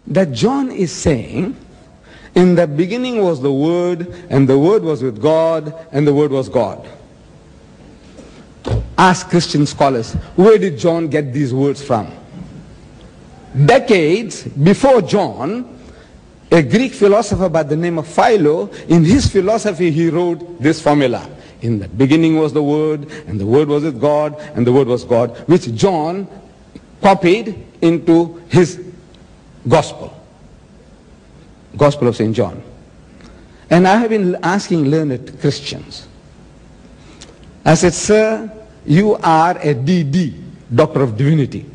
that John is saying, in the beginning was the Word, and the Word was with God, and the Word was God. Ask Christian scholars, where did John get these words from? Decades before John, a Greek philosopher by the name of Philo, in his philosophy he wrote this formula. In the beginning was the Word, and the Word was with God, and the Word was God, which John copied into his Gospel. Gospel of St. John. And I have been asking learned Christians. I said, sir, you are a DD, Doctor of Divinity.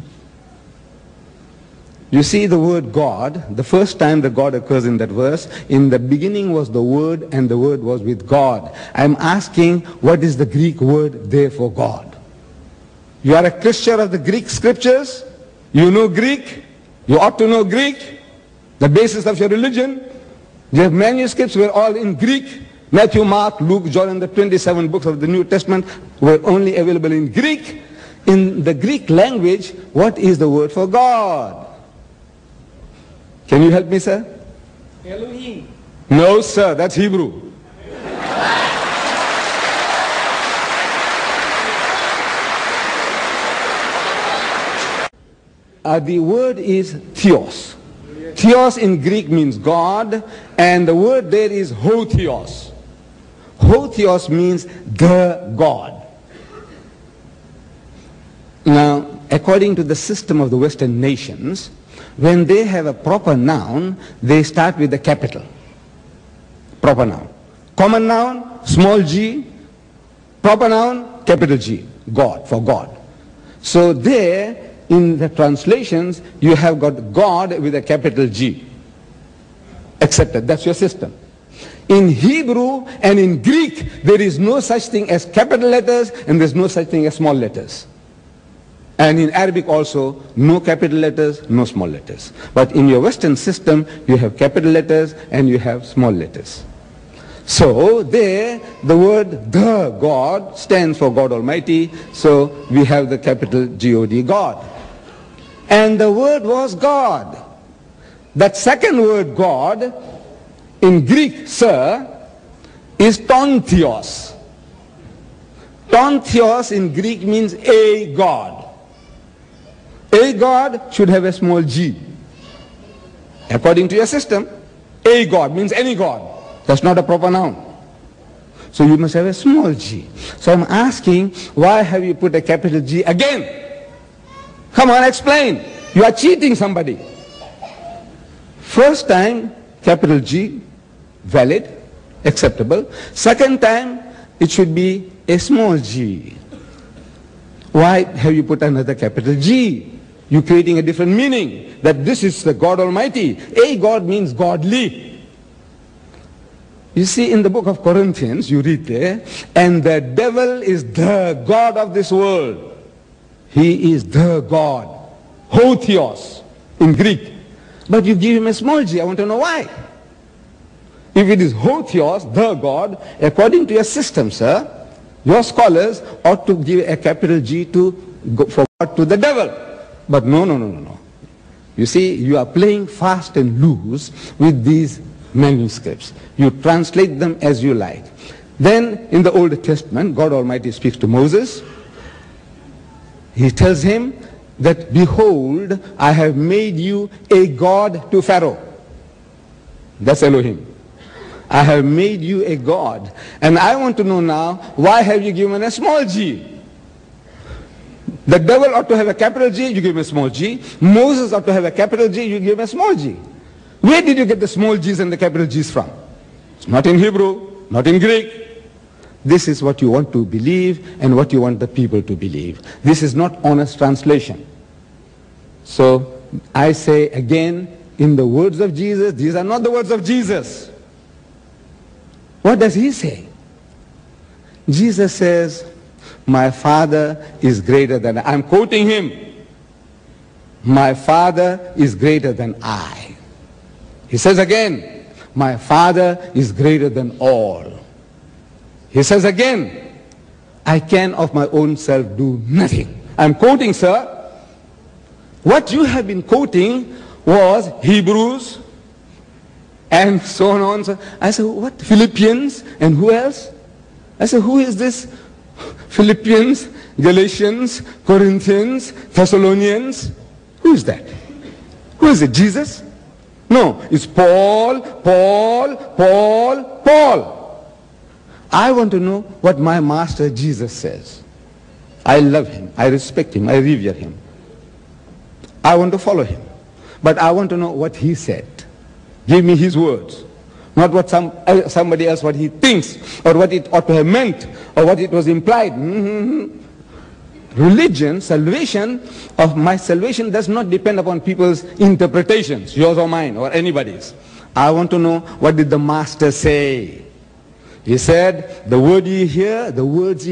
You see the word God, the first time the God occurs in that verse, in the beginning was the Word, and the Word was with God. I'm asking, what is the Greek word there for God? You are a Christian of the Greek scriptures? You know Greek? You ought to know Greek, the basis of your religion. Your manuscripts were all in Greek. Matthew, Mark, Luke, John, and the 27 books of the New Testament were only available in Greek. In the Greek language, what is the word for God? Can you help me, sir? Elohim. No, sir, that's Hebrew. The word is theos. Theos in Greek means God, and the word there is hotheos. Hotheos means the God. Now, according to the system of the Western nations, when they have a proper noun, they start with a capital. Proper noun. Common noun, small g. Proper noun, capital G. God, for God. So there, in the translations, you have got God with a capital G. Accepted. That's your system. In Hebrew and in Greek, there is no such thing as capital letters, and there's no such thing as small letters. And in Arabic also, no capital letters, no small letters. But in your Western system, you have capital letters and you have small letters. So there, the word the God stands for God Almighty. So we have the capital G-O-D, God. And the word was God. That second word, God, in Greek, sir, is ton theos. Ton theos in Greek means a God. A God should have a small g. According to your system, a God means any God. That's not a proper noun. So you must have a small g. So I'm asking, why have you put a capital G again? Come on, explain. You are cheating somebody. First time, capital G, valid, acceptable. Second time, it should be a small g. Why have you put another capital G? You're creating a different meaning, that this is the God Almighty. A God means godly. You see, in the book of Corinthians, you read there, and the devil is the God of this world. He is the God. Hotheos in Greek. But you give him a small g. I want to know why. If it is Hotheos, the God, according to your system, sir, your scholars ought to give a capital G for God to the devil. But no. You see, you are playing fast and loose with these manuscripts. You translate them as you like. Then, in the Old Testament, God Almighty speaks to Moses. He tells him that, behold, I have made you a God to Pharaoh. That's Elohim. I have made you a God. And I want to know now, why have you given a small g? The devil ought to have a capital G, you give him a small g. Moses ought to have a capital G, you give him a small g. Where did you get the small g's and the capital G's from? It's not in Hebrew, not in Greek. This is what you want to believe and what you want the people to believe. This is not honest translation. So I say again, in the words of Jesus, these are not the words of Jesus. What does he say? Jesus says, my Father is greater than I. I'm quoting him. My Father is greater than I. He says again, my Father is greater than all. He says again, I can of my own self do nothing. I'm quoting, sir. What you have been quoting was Hebrews and so on. So I said, what? Philippians and who else? I said, who is this? Philippians, Galatians, Corinthians, Thessalonians. Who is that? Who is it? Jesus? No, it's Paul, Paul, Paul, Paul. I want to know what my master Jesus says. I love him, I respect him, I revere him. I want to follow him. But I want to know what he said. Give me his words. Not what somebody else, what he thinks, or what it ought to have meant, or what it was implied. Religion, salvation, of my salvation does not depend upon people's interpretations, yours or mine, or anybody's. I want to know, what did the Master say? He said, the words ye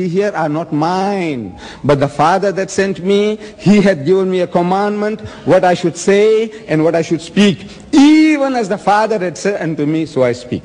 hear are not mine, but the Father that sent me, he had given me a commandment, what I should say and what I should speak. Even as the Father had said unto me, so I speak.